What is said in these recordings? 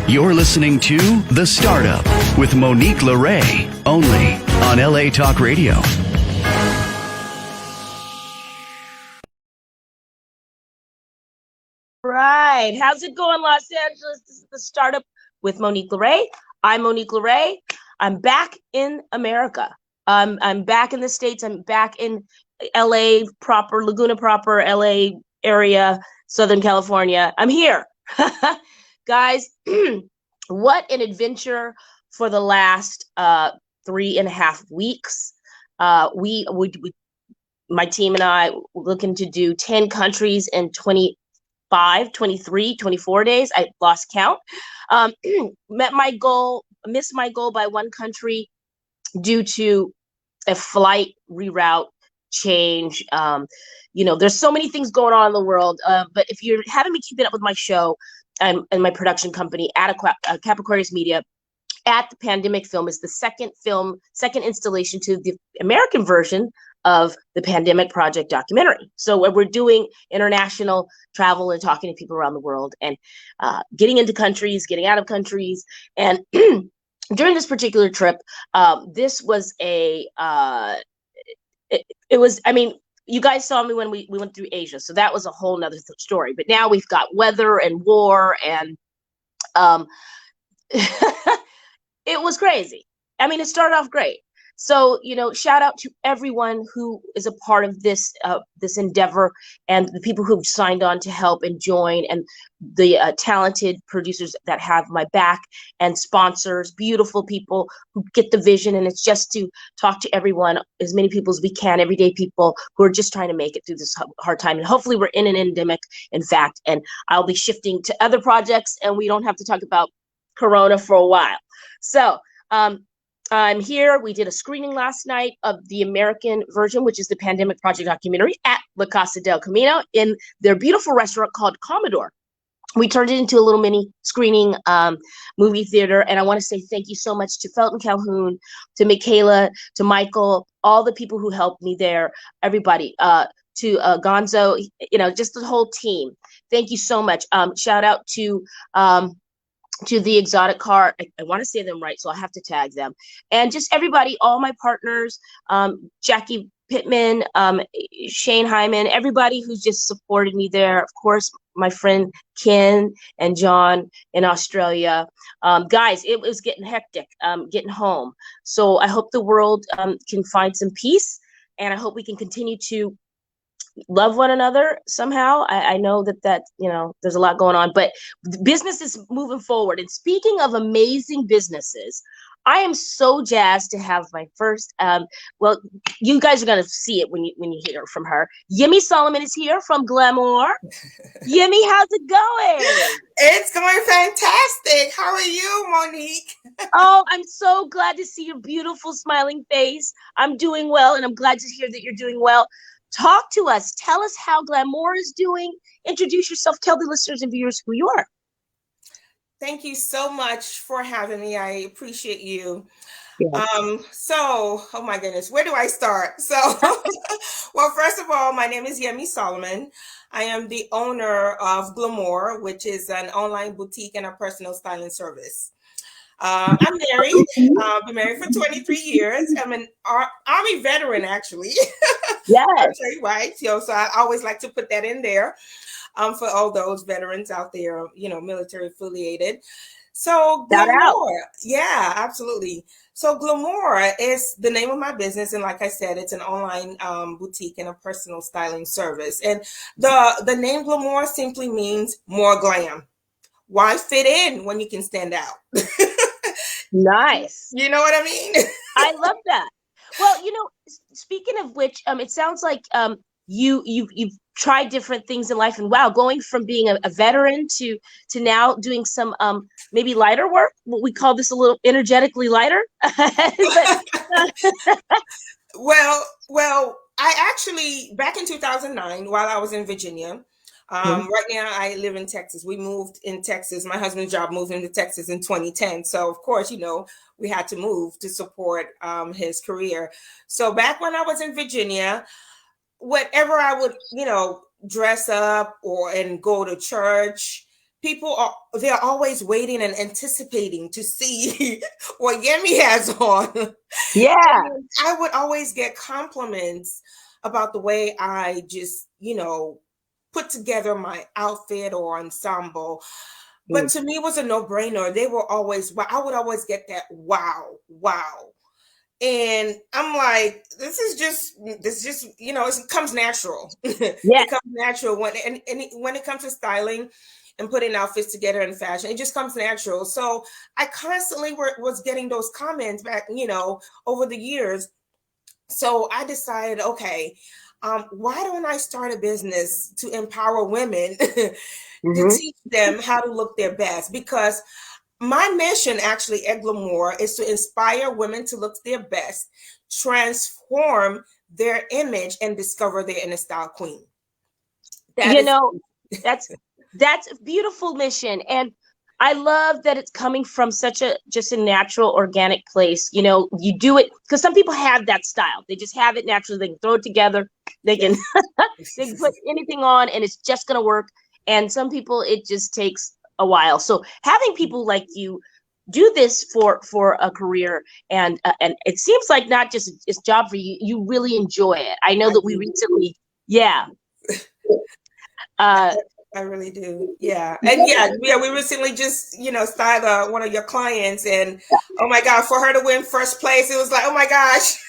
You're listening to The Startup with Monique LeRae, only on LA Talk Radio. Right. How's it going, Los Angeles? This is The Startup with Monique LeRae. I'm Monique LeRae. I'm back in America. I'm back in the States. I'm back in LA proper, Laguna proper, LA area, Southern California. I'm here. Guys, what an adventure for the last 3.5 weeks. We my team and I were looking to do 10 countries in 25, 23, 24 days. I lost count. Missed my goal by one country due to a flight reroute change. There's so many things going on in the world. But if you haven't been keeping up with my show and my production company, Capricornius Media, At the Pandemic Film is the second installation to the American version of the Pandemic Project documentary. So we're doing international travel and talking to people around the world and getting into countries, getting out of countries. And during this particular trip, this was you guys saw me when we went through Asia. So that was a whole nother story. But now we've got weather and war and it was crazy. I mean, it started off great. So, shout out to everyone who is a part of this endeavor and the people who've signed on to help and join, and the talented producers that have my back, and sponsors, beautiful people who get the vision. And it's just to talk to everyone, as many people as we can, everyday people who are just trying to make it through this hard time. And hopefully we're in an endemic, in fact, and I'll be shifting to other projects and we don't have to talk about Corona for a while. So, I'm here. We did a screening last night of the American version, which is the Pandemic Project documentary, at La Casa del Camino in their beautiful restaurant called Commodore. We turned it into a little mini screening movie theater. And I want to say thank you so much to Felton Calhoun, to Michaela, to Michael, all the people who helped me there, everybody, to Gonzo, just the whole team. Thank you so much. Shout out to the Exotic Car. I want to say them right, so I have to tag them. And just everybody, all my partners, Jackie Pittman, Shane Hyman, everybody who's just supported me there. Of course, my friend Ken and John in Australia. Guys, it was getting hectic, getting home. So I hope the world can find some peace, and I hope we can continue to love one another somehow. I know that there's a lot going on, but business is moving forward. And speaking of amazing businesses, I am so jazzed to have my first, you guys are going to see it when you hear from her. Yemi Solomon is here from Glamour. Yemi, how's it going? It's going fantastic. How are you, Monique? Oh, I'm so glad to see your beautiful smiling face. I'm doing well, and I'm glad to hear that you're doing well. Talk to us. Tell us how Glamour is doing. Introduce yourself. Tell the listeners and viewers who you are. Thank you so much for having me. I appreciate you. Yeah. Oh my goodness, where do I start? So, well, first of all, my name is Yemi Solomon. I am the owner of Glamour, which is an online boutique and a personal styling service. I'm married. I've been married for 23 years. I'm an Army veteran, actually. Yes. Right. So I always like to put that in there for all those veterans out there, military affiliated. So Glamour, yeah, absolutely. So Glamour is the name of my business. And like I said, it's an online boutique and a personal styling service. And the name Glamour simply means more glam. Why fit in when you can stand out? Nice. You know what I mean? I love that. Well, speaking of which, it sounds like you've tried different things in life, and wow, going from being a veteran to now doing some maybe lighter work. We call this a little energetically lighter. Well, I actually, back in 2009, while I was in Virginia. Right now I live in Texas. We moved in Texas. My husband's job moved into Texas in 2010. So of course, we had to move to support his career. So back when I was in Virginia, whatever I would, dress up and go to church, they're always waiting and anticipating to see what Yemi has on. Yeah. And I would always get compliments about the way I just, put together my outfit or ensemble. But to me, it was a no-brainer. They were always, I would always get that wow. And I'm like, this is just, it comes natural. Yeah. It comes natural when when it comes to styling and putting outfits together in fashion, it just comes natural. So I constantly was getting those comments back, over the years. So I decided, okay, why don't I start a business to empower women to teach them how to look their best? Because my mission actually at Glamour is to inspire women to look their best, transform their image, and discover their inner style queen. That's a beautiful mission. And I love that it's coming from such just a natural, organic place. You do it because some people have that style. They just have it naturally. They can throw it together. They can, they can put anything on and it's just going to work. And some people, it just takes a while. So having people like you do this for a career, and it seems like not just it's a job for you, you really enjoy it. I know that we recently, I really do. Yeah. And we recently just, styled one of your clients, and oh my God, for her to win first place, it was like, oh my gosh.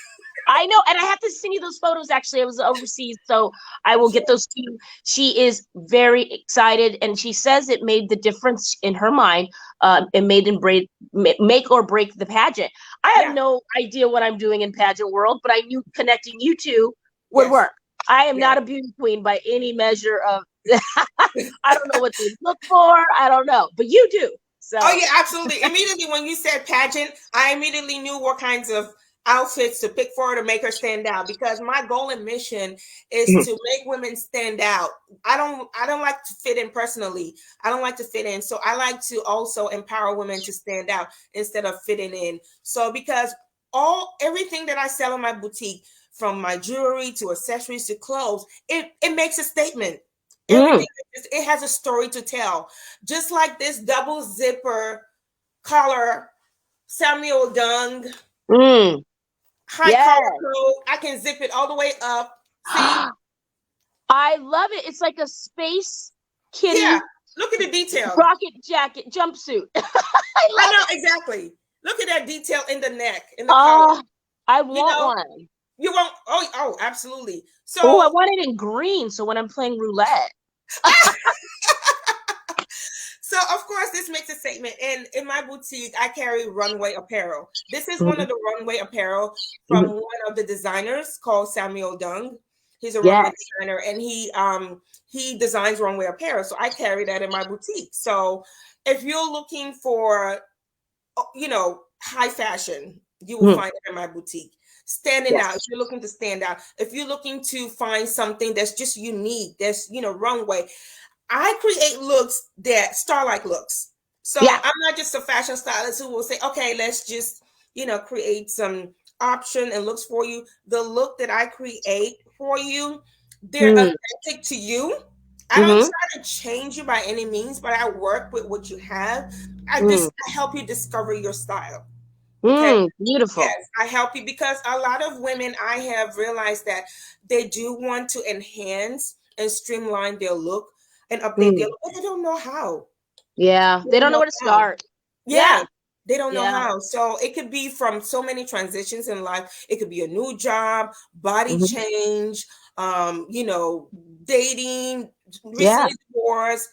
I know. And I have to send you those photos. Actually, I was overseas, so I will get those to you. She is very excited, and she says it made the difference in her mind. It make or break the pageant. I have no idea what I'm doing in pageant world, but I knew connecting you two would work. I am not a beauty queen by any measure of I don't know what to look for. I don't know, but you do. So. Oh yeah, absolutely. Immediately when you said pageant, I immediately knew what kinds of outfits to pick for her to make her stand out, because my goal and mission is to make women stand out. I don't like to fit in personally. I don't like to fit in. So I like to also empower women to stand out instead of fitting in. So because everything that I sell in my boutique, from my jewelry to accessories to clothes, it makes a statement. Everything, it has a story to tell. Just like this double zipper collar Samuel Dung high collar coat, I can zip it all the way up. See? I love it. It's like a space kitty. Yeah, look at the detail. Rocket jacket, jumpsuit. I know, exactly. Look at that detail in the neck, in the collar. I want one. You won't. Oh, absolutely. So, I want it in green. So when I'm playing roulette. So of course this makes a statement. And in my boutique, I carry runway apparel. This is one of the runway apparel from one of the designers called Samuel Dung. He's a runway designer, and he designs runway apparel. So I carry that in my boutique. So if you're looking for, high fashion, you will find it in my boutique. Standing out, if you're looking to stand out, if you're looking to find something that's just unique, that's, runway, I create looks that star-like looks. So I'm not just a fashion stylist who will say, okay, let's just, create some option and looks for you. The look that I create for you, they're authentic to you. I don't try to change you by any means, but I work with what you have. I help you discover your style. Okay. Beautiful. Yes, I help you, because a lot of women, I have realized that they do want to enhance and streamline their look and update their look, but they don't know how. Yeah, they don't know where to start. Yeah, they don't know how. So it could be from so many transitions in life. It could be a new job, body change, dating, recently divorced,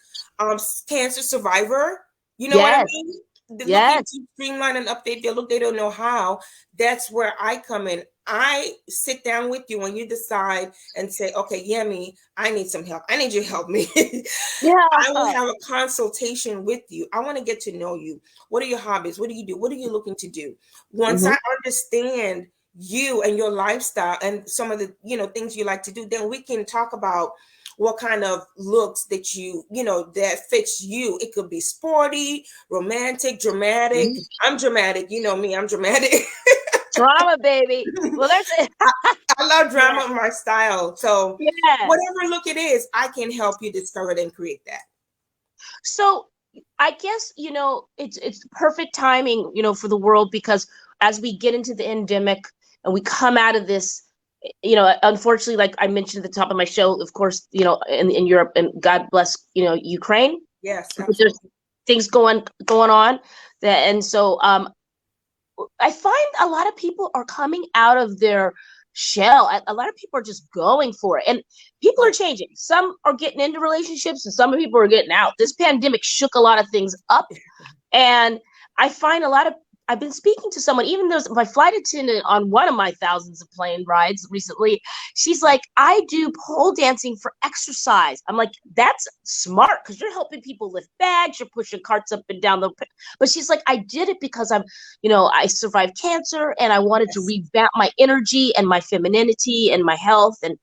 cancer survivor. You know what I mean? Looking to streamline and update their look, they don't know how. That's where I come in. I sit down with you when you decide and say, okay, Yemi, I need some help. I need you to help me. I will have a consultation with you. I want to get to know you. What are your hobbies? What do you do? What are you looking to do? Once I understand you and your lifestyle and some of the, things you like to do, then we can talk about what kind of looks that that fits you. It could be sporty, romantic, dramatic. I'm dramatic. You know me, I'm dramatic. Drama, baby. Well, that's it. I love drama in my style. So whatever look it is, I can help you discover it and create that. So I guess, it's perfect timing, for the world, because as we get into the endemic and we come out of this, unfortunately, like I mentioned at the top of my show, of course, in Europe, and God bless, Ukraine, Yes, but there's absolutely. things going on that, and so I find a lot of people are coming out of their shell. A lot of people are just going for it. And people are changing. Some are getting into relationships and some people are getting out. This pandemic shook a lot of things up. And I find I've been speaking to someone, even though my flight attendant on one of my thousands of plane rides recently, she's like, I do pole dancing for exercise. I'm like, that's smart because you're helping people lift bags, you're pushing carts up and down but she's like, I did it because I survived cancer and I wanted to Yes. revamp my energy and my femininity and my health. And,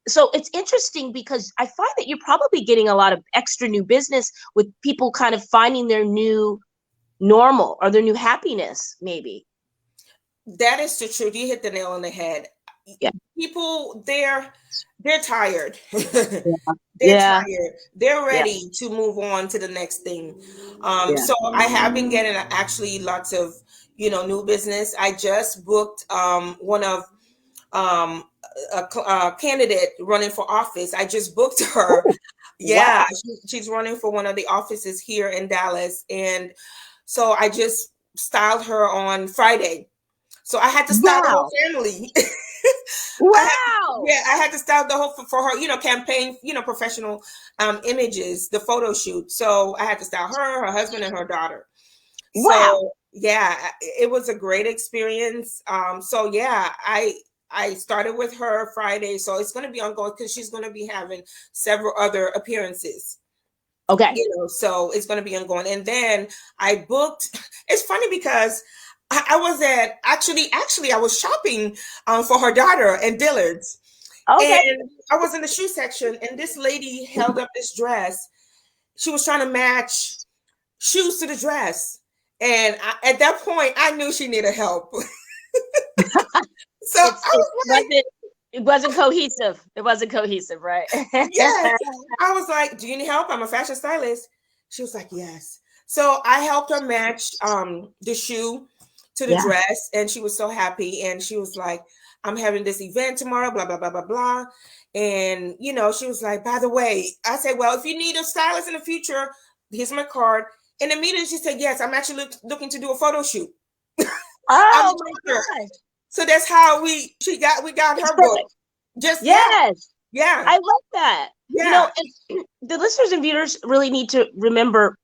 so it's interesting because I find that you're probably getting a lot of extra new business with people kind of finding their new normal or their new happiness, maybe. That is the truth. You hit the nail on the head. Yeah. People, they're tired. They're Yeah. tired. They're Yeah. ready to move on to the next thing. Yeah. So I have been getting actually lots of, new business. I just booked one of um a candidate running for office. I just booked her. Ooh, Yeah, wow. she's running for one of the offices here in Dallas, and so I just styled her on Friday. So I had to style the whole Wow. family. Wow. I had to style the whole for her, campaign, professional images, the photo shoot. So I had to style her husband, and her daughter. Wow. So yeah, it was a great experience. So yeah, I started with her Friday, so it's going to be ongoing because she's going to be having several other appearances. Okay. So it's going to be ongoing. And then I booked. It's funny because I was at actually I was shopping for her daughter at Dillard's, Okay. and I was in the shoe section, and this lady held up this dress. She was trying to match shoes to the dress, and at that point, I knew she needed help. So I was like, It wasn't cohesive. It wasn't cohesive, right? yes. I was like, do you need help? I'm a fashion stylist. She was like, yes. So I helped her match the shoe to the Yeah. dress, and she was so happy. And she was like, I'm having this event tomorrow, blah, blah, blah, blah, blah. And she was like, by the way, I said, well, if you need a stylist in the future, here's my card. And immediately she said, yes, I'm actually looking to do a photo shoot. Oh my gosh. So that's how we got It's her book. perfect. Just Yes. yeah. I love that. Yeah. And the listeners and viewers really need to remember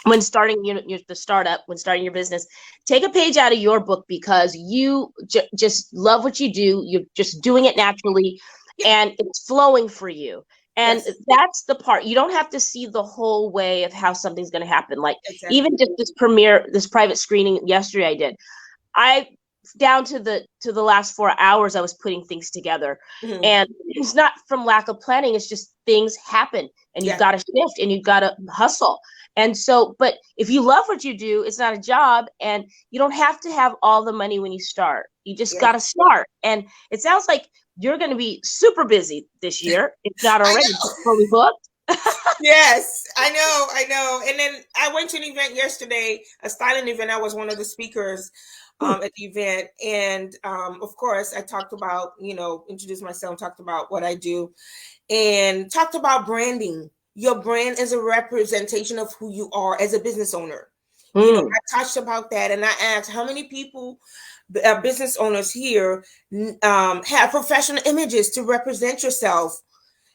when starting the startup, when starting your business, take a page out of your book because you just love what you do. You're just doing it naturally and it's flowing for you. And Yes. that's the part. You don't have to see the whole way of how something's going to happen. Like Exactly. even just this private screening yesterday I did. Down to the last 4 hours, I was putting things together. Mhm. And it's not from lack of planning. It's just things happen and you've got to shift and you've got to hustle. And so, but if you love what you do, it's not a job and you don't have to have all the money when you start. You just got to start. And it sounds like you're going to be super busy this year. It's not already fully booked. Yes, I know. And then I went to an event yesterday, a styling event. I was one of the speakers at the event. And of course, I talked about, introduced myself, talked about what I do, and talked about branding. Your brand is a representation of who you are as a business owner. I touched about that, and I asked how many people, business owners here, have professional images to represent yourself.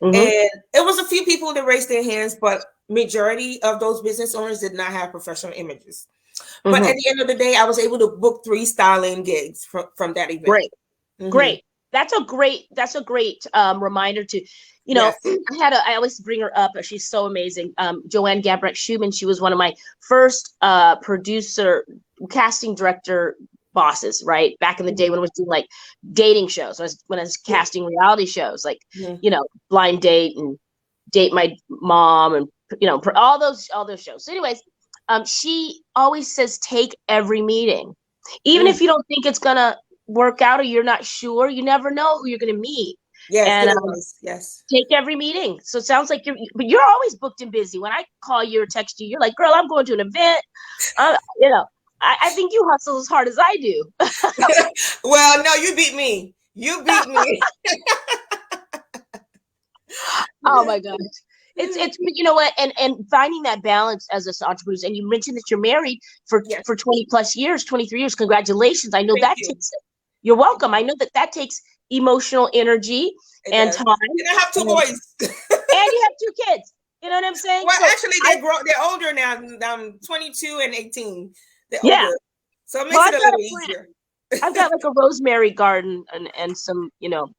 Mm-hmm. And it was a few people that raised their hands, but majority of those business owners did not have professional images. Mm-hmm. But at the end of the day, I was able to book 3 styling gigs from that event. Great. Mm-hmm. Great. That's a great reminder to, Yes. I always bring her up. She's so amazing. Joanne Gabrick Schumann. She was one of my first producer, casting director bosses, right? Back in the day when I was doing like dating shows, when I was casting reality shows, like, Blind Date and Date My Mom and, all those shows. So anyways, she always says, take every meeting, even if you don't think it's going to work out or you're not sure, you never know who you're going to meet. Yes, and good advice. Yes. take every meeting. So it sounds like you're always booked and busy. When I call you or text you, you're like, girl, I'm going to an event. You know, I think you hustle as hard as I do. Well, no, you beat me. You beat me. Oh my gosh. It's you know what, and finding that balance as an entrepreneur, and you mentioned that you're married Yes. for 20 plus years, 23 years. Congratulations. I know Thank that you. takes, you're welcome. I know that takes emotional energy It and does. time, And I have two and boys. you have two kids. You know what I'm saying? Well, So actually, I, they're older now. 22 and 18. They're yeah. older. So it Well, makes it a little easier. I've got like a rosemary garden and some,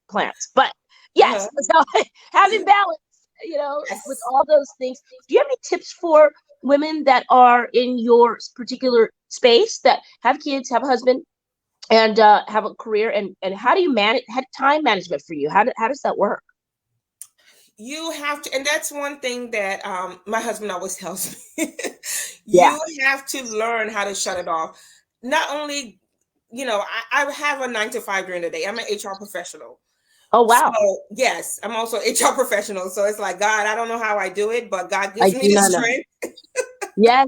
plants. But yes, Uh-huh. so having balance, with Yes. all those things. Do you have any tips for women that are in your particular space that have kids, have a husband, and have a career? And how do you manage time management for you? How does that work? You have to, and that's one thing that my husband always tells me. Yeah. You have to learn how to shut it off. Not only, I have a 9 to 5 during the day. I'm an HR professional. Oh, So wow. yes, I'm also HR professional. So it's like, God, I don't know how I do it, but God I gives do me the not know. strength. Yes.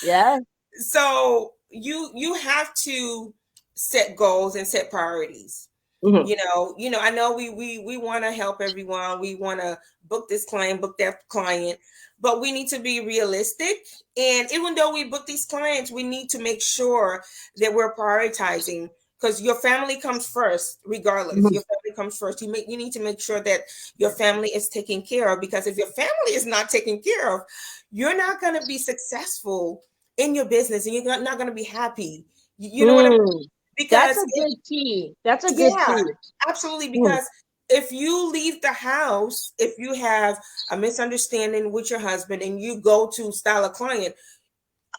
Yeah. So you have to set goals and set priorities. Hmm. I know we want to help everyone. We want to book this client, book that client, but we need to be realistic. And even though we book these clients, we need to make sure that we're prioritizing, because your family comes first, regardless. Hmm. Your family comes first. You need to make sure that your family is taken care of, because if your family is not taken care of, you're not going to be successful in your business, and you're not going to be happy. You know what I mean? Mm. That's Because a good key. That's a good yeah, key. absolutely. Mm. Because if you leave the house, if you have a misunderstanding with your husband and you go to style a client,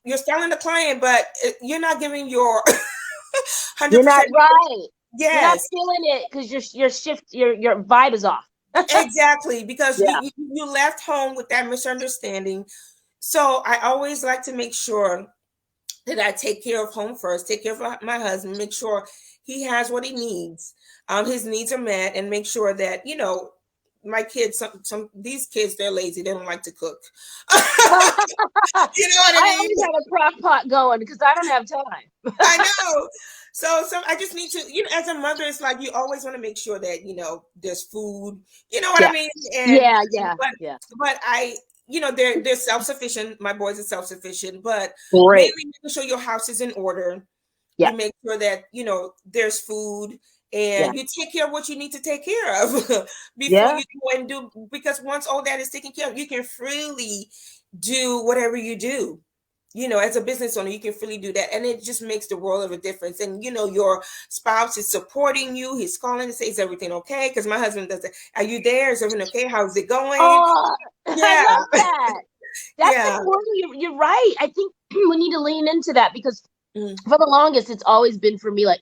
you're styling the client, but you're not giving your You're not 100%. right. You're not Yes, feeling it because your vibe is off. exactly. Because Yeah. you left home with that misunderstanding. So I always like to make sure that I take care of home first, take care of my husband, make sure he has what he needs, his needs are met, and make sure that my kids, some these kids, they're lazy, they don't like to cook. You know what I I mean? always have a crock pot going because I don't have time. I know. So I just need to, as a mother, it's like you always want to make sure that there's food. You know what I Yeah. mean? And Yeah. Yeah. but Yeah. but I, they're self sufficient. My boys are self sufficient, but mainly Great. making sure your house is in order. Yeah. You make sure that there's food, Yeah. and you take care of what you need to take care of before Yeah. you go and do. Because once all that is taken care of, you can freely do whatever you do. As a business owner, you can freely do that, and it just makes the world of a difference. And your spouse is supporting you. He's calling to say, "Is everything okay?" Because my husband does it. Are you there? Is everything okay? How's it going? Oh, I Yeah, love that. That's yeah. important. You're right. I think we need to lean into that because Mm, for the longest, it's always been for me like,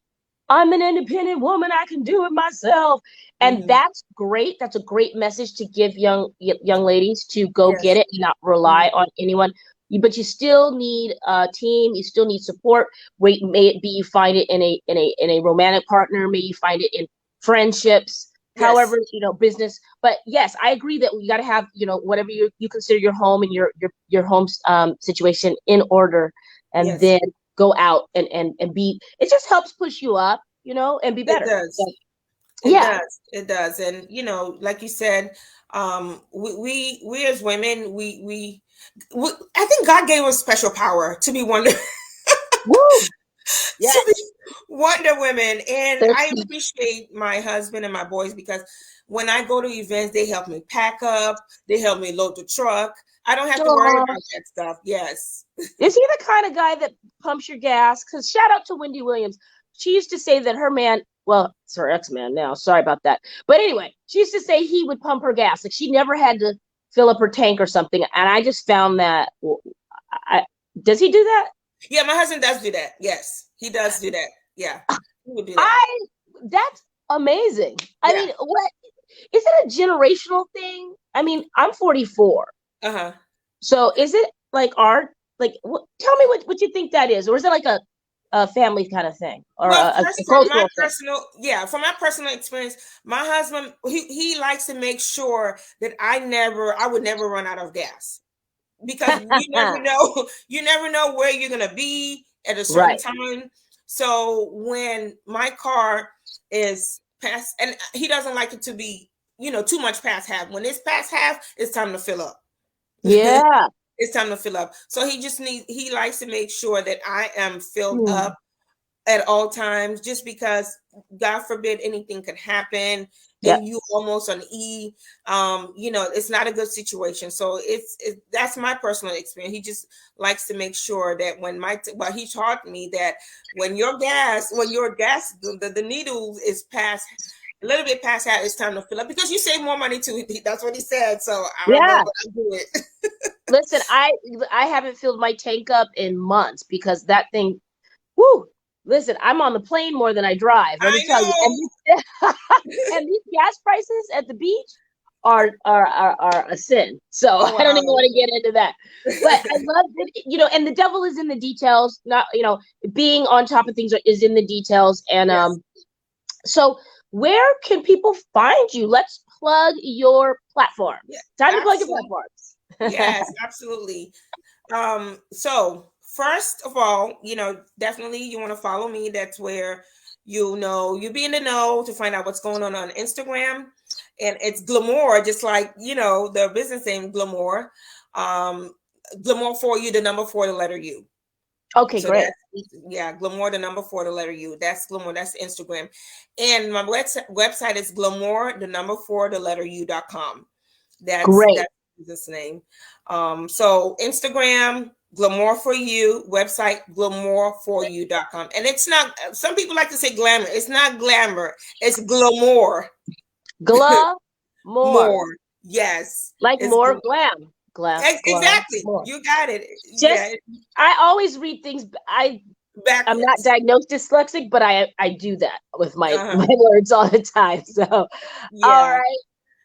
I'm an independent woman. I can do it myself. And mhm. that's great. That's a great message to give young ladies to go get Yes. it and not rely Mhm. on anyone. But you still need a team. You still need support. Wait, may it be you find it in a romantic partner. May you find it in friendships. Yes. However, business. But yes, I agree that you got to have whatever you consider your home and your home situation in order, and Yes. then go out and be. It just helps push you up, and be It better. So, does. It yeah. does. It does. And like you said, we as women, we I think God gave us special power to be wonder Woo. Yeah. to be Wonder Women. And I appreciate my husband and my boys, because when I go to events, they help me pack up, they help me load the truck. I don't have to worry Aw. about that stuff. Yes. Is he the kind of guy that pumps your gas? Because shout out to Wendy Williams. She used to say that her man, well, it's her ex-man now. Sorry about that. But anyway, she used to say he would pump her gas. Like she never had to fill up her tank or something. And I just found that. I, does he do that? Yeah, my husband does do that. Yes, he does do that. Yeah, he would do that. I. That's amazing. I Yeah. mean, what is it a generational thing? I mean, I'm 44. Uh-huh. So is it like art? Like, tell me what you think that is, or is it like a family kind of thing, or Well, a first, cultural thing? from my personal experience, my husband, he likes to make sure that I would never run out of gas, because you never know, you never know where you're gonna be at a certain Right. time. So when my car is past, and he doesn't like it to be, too much past half. When it's past half, it's time to fill up. Yeah. It's time to fill up. So he likes to make sure that I am filled Hmm. up at all times, just because God forbid anything could happen Yep. and you almost on E. It's not a good situation. So that's my personal experience. He just likes to make sure that he taught me that when your gas, the needle is past a little bit past that, it's time to fill up, because you save more money too. That's what he said. So I don't know, Yeah. but I do it. Listen, I haven't filled my tank up in months because that thing. Whoo! Listen, I'm on the plane more than I drive. Let me I tell you. know. And these gas prices at the beach are a sin. So Oh, I don't even wow. want to get into that. But I love that, and the devil is in the details. Not, being on top of things is in the details. And Yes. so where can people find you? Let's plug your platform. Yeah, Time to plug your absolutely. platforms. Yes, absolutely. So first of all, definitely you want to follow me. That's where you'll be in the know to find out what's going on Instagram. And it's Glamour, just like, the business name Glamour. Glamour for you, the number 4, the letter U. Okay, So great. that's Glamour, the number 4, the letter U. That's Glamour. That's Instagram. And my website is Glamour, the number 4, the letter U.com. That's Great. business name. So Instagram, Glamour for You, website glamourforyou.com. And it's not, some people like to say glamour. It's not glamour, it's glamour. Gla more. More. Yes. Like It's more glam. Glam exactly. more. You got it. Just Yeah. I always read things. I'm not Backwards. diagnosed dyslexic, but I do that with my Uh-huh. words all the time. So all Yeah. right.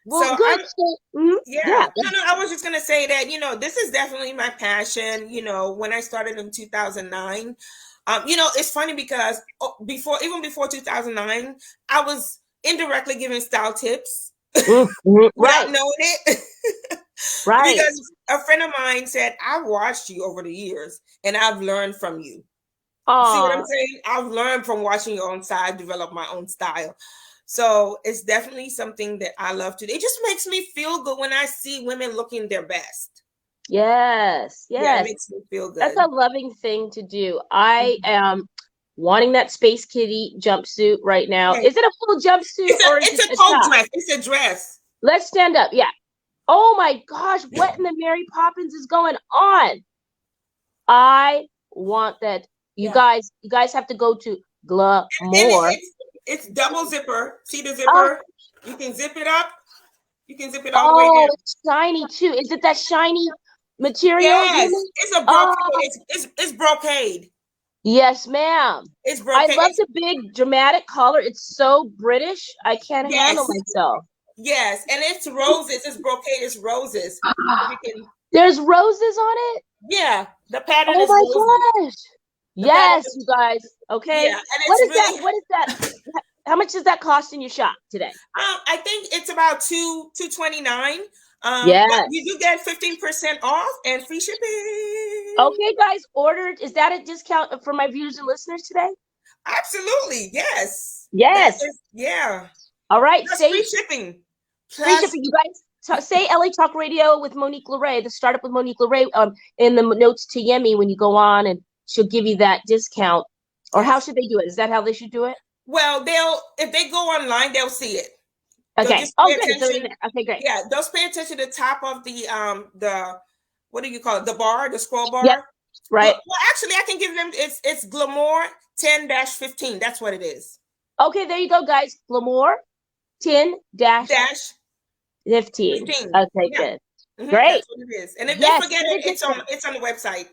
Well, So good. So, yeah. yeah. No, I was just gonna say that, this is definitely my passion. When I started in 2009, it's funny because even before 2009, I was indirectly giving style tips without Right. knowing it. Right. Because a friend of mine said, I've watched you over the years and I've learned from you. See what I'm Aw. saying? I've learned from watching your own style, develop my own style. So it's definitely something that I love to do. It just makes me feel good when I see women looking their best. Yes. Yeah, it Yes. makes me feel That's good. a loving thing to do. I am wanting that Space Kitty jumpsuit right now. Okay. Is it a full jumpsuit or is it It's a a coat top? dress. It's a dress. Let's stand up. Yeah. Oh my gosh, what in the Mary Poppins is going on? I want that. You Yeah. guys have to go to And Glamour. it's double zipper. See the Oh, zipper? You can zip it up. You can zip it all the way oh, down. it's shiny too. Is it that shiny material, Yes, Jimmy? it's a brocade. Oh, It's brocade. yes, ma'am. It's I brocade. love the big dramatic collar. It's so British. I can't handle Yes, myself. yes, and it's roses. It's brocade. It's roses. You can, There's roses on it. yeah. The pattern Oh is roses. my gosh. The pattern Yes, is, you guys. Okay. yeah, and What it's is that? really. What is that? How much does that cost in your shop today? I think it's about 229. But Yes. you do get 15% off and free shipping. Okay, guys, ordered. Is that a discount for my viewers and listeners today? Absolutely, yes. That Yes. is, yeah. All right. Plus Say free shipping. free Plus, shipping. You guys say LA Talk Radio with Monique Leray, the startup with Monique Leray, in the notes to Yemi when you go on, and she'll give you that discount. Or how yes. should they do it? Is that how they should do it? Well, if they go online, they'll see it. So Okay. just Oh, pay good. It's already attention. there. Okay, great. Yeah, just pay attention to the top of the what do you call it? The bar, the scroll bar. Yep. Right. Well, actually, I can give them it's Glamour 10-15. That's what it is. Okay, there you go, guys. Glamour 10 Dash 15. 15. Okay, Yeah. good. That's Great. what it is. And if they Yes, forget get it, a discount. it's on the website.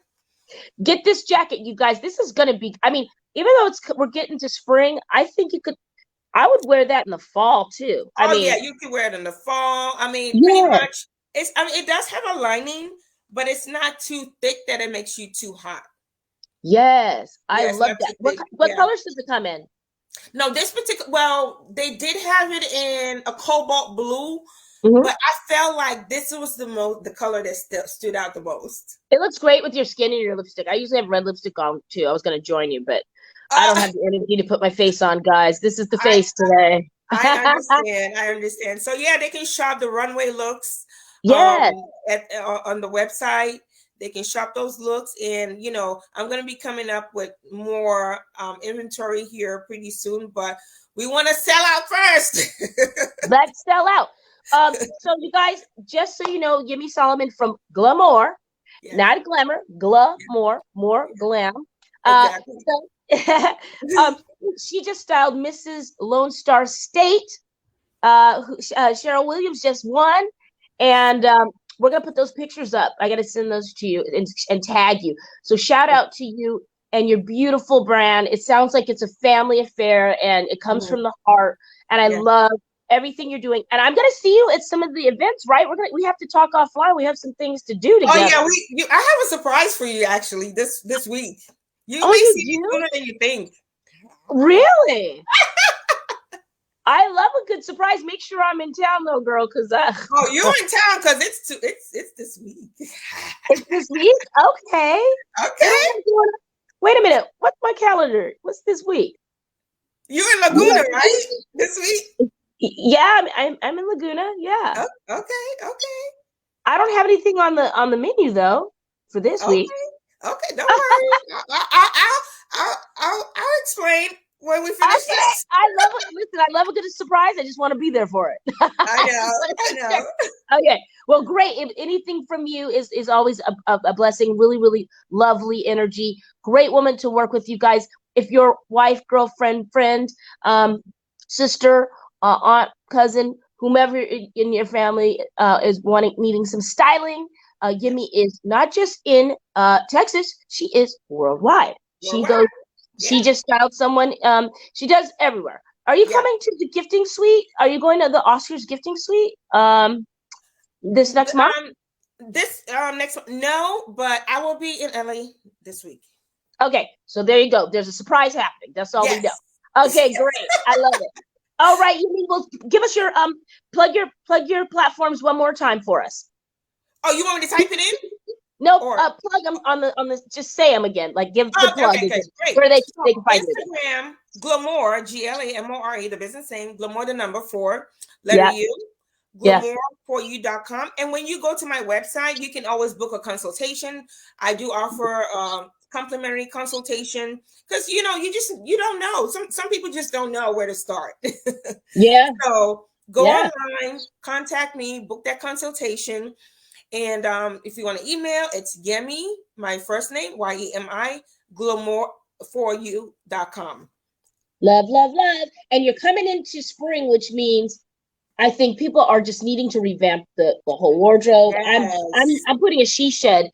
Get this jacket, you guys. This is gonna be. I mean, even though we're getting to spring, I think you could. I would wear that in the fall too. I Oh mean, yeah, you can wear it in the fall. I mean, pretty yeah, much. It does have a lining, but it's not too thick that it makes you too hot. Yes, I Yes, love not too that. thick. What Yeah. colors does it come in? No, this particular, well, they did have it in a cobalt blue, Mhm. but I felt like this was the color that stood out the most. It looks great with your skin and your lipstick. I usually have red lipstick on too. I was going to join you, but I don't Uh, have the energy to put my face on, guys. This is the I face today. I understand. I understand. So yeah, they can shop the runway looks um Yes. on the website. They can shop those looks, and I'm going to be coming up with more inventory here pretty soon, but we want to sell out first. Let's sell out. So you guys, just so you know, Yemi Solomon from Glamour, Yes, not glamour, glamour, more glam. exactly. So she just styled Mrs. Lone Star State. Cheryl Williams just won, and we're gonna put those pictures up. I gotta send those to you and tag you. So shout out to you and your beautiful brand. It sounds like it's a family affair, and it comes Mhm. from the heart. And I Yeah. love everything you're doing. And I'm gonna see you at some of the events, right? We have to talk offline. We have some things to do Oh together. yeah, I have a surprise for you actually this week. You Oh, may you see me do? sooner than you think. Really? I love a good surprise. Make sure I'm in town though, girl, because Oh, you're in town because it's this week. it's this week. Okay. What am Okay, I doing? Wait a minute. What's my calendar? What's this week? you're in Laguna, right? This week. Yeah, I'm in Laguna. Yeah, Oh, okay, I don't have anything on the menu though for this week. okay. Don't worry. I'll explain when we finish Okay, this. I love it. Listen, I love a good surprise. I just want to be there for it. I know. Okay, well, great. If anything from you is always a blessing. Really, really lovely energy. Great woman to work with, you guys. If your wife, girlfriend, friend, sister, aunt, cousin, whomever in your family is needing some styling, Yemi is not just in Texas. She is worldwide. She Worldwide. goes. Yeah, She just styled someone. She does everywhere. Are you yeah. coming to the gifting suite? Are you going to the Oscars gifting suite? This next month? This next one, no, but I will be in LA this week. Okay, so there you go. There's a surprise happening. That's all we know. Yes. Okay, great. I love it. All right, you will give us your plug your platforms one more time for us. Oh, you want me to type it in? Nope, Or plug them on the. Just say them again. Like give the plug okay, great. where they So can find you. Instagram, Glamour, Glamore, the business name, Glamour, the number 4, letter Yeah. U, Yeah. glamour4u.com. And when you go to my website, you can always book a consultation. I do offer complimentary consultation because you don't know. Some people just don't know where to start. Yeah. So go Yeah. online, contact me, book that consultation. And if you want to email, it's Yemi, my first name, Yemi, glamour4u.com. Love, love, love. And you're coming into spring, which means I think people are just needing to revamp the whole wardrobe. Yes. I'm putting a she shed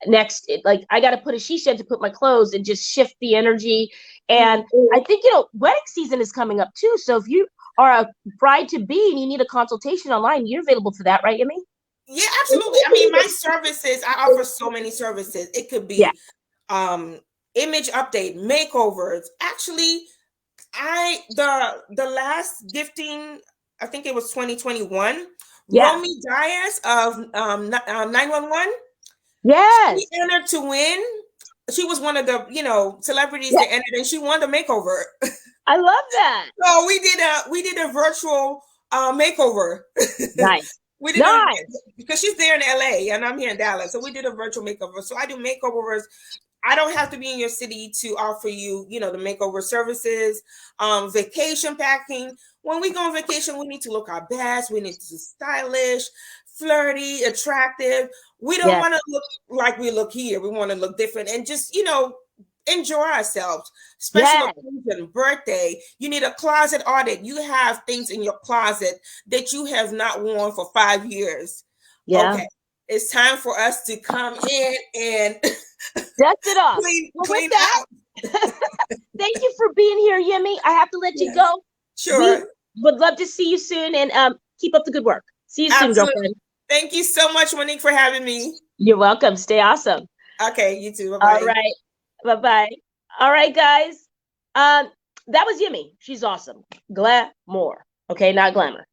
next. Like I got to put a she shed to put my clothes and just shift the energy. And I think wedding season is coming up too. So if you are a bride to be and you need a consultation online, you're available for that, right, Yemi? Yeah, absolutely. I mean, my services, I offer so many services. It could Yeah. be image update, makeovers. Actually, the last gifting, I think it was 2021, Yeah. Romy Dias of 911. Yes. She entered to win. She was one of the celebrities that entered, and she won the makeover. I love that. So we did a virtual makeover. Nice. We did because she's there in LA and I'm here in Dallas. So we did a virtual makeover. So I do makeovers. I don't have to be in your city to offer you, the makeover services, vacation packing. When we go on vacation, we need to look our best. We need to be stylish, flirty, attractive. We don't want to look like we look here. We want to look different and just, enjoy ourselves. Special occasion, birthday. You need a closet audit. You have things in your closet that you have not worn for 5 years. Yeah. Okay. It's time for us to come in and dust it off. Clean out. Thank you for being here, Yemi. I have to let you go. Sure. We would love to see you soon and keep up the good work. See you soon, girlfriend. Thank you so much, Monique, for having me. You're welcome. Stay awesome. Okay, you too. Bye-bye. All right. Bye-bye. All right, guys. That was Yimmy. She's awesome. Glamour. Okay, not glamour.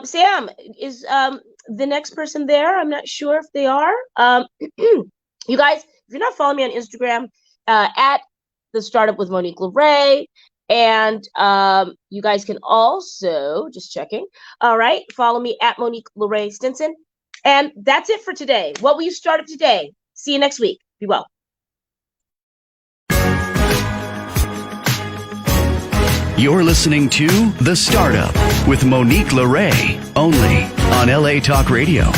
Sam, is the next person there? I'm not sure if they are. You guys, if you're not following me on Instagram, at the Startup with Monique LeRae, and you guys can also, just checking, all right, follow me at Monique LeRae Stinson. And that's it for today. What will you start up today? See you next week. Be well. You're listening to The Startup with Monique LeRae, only on LA Talk Radio.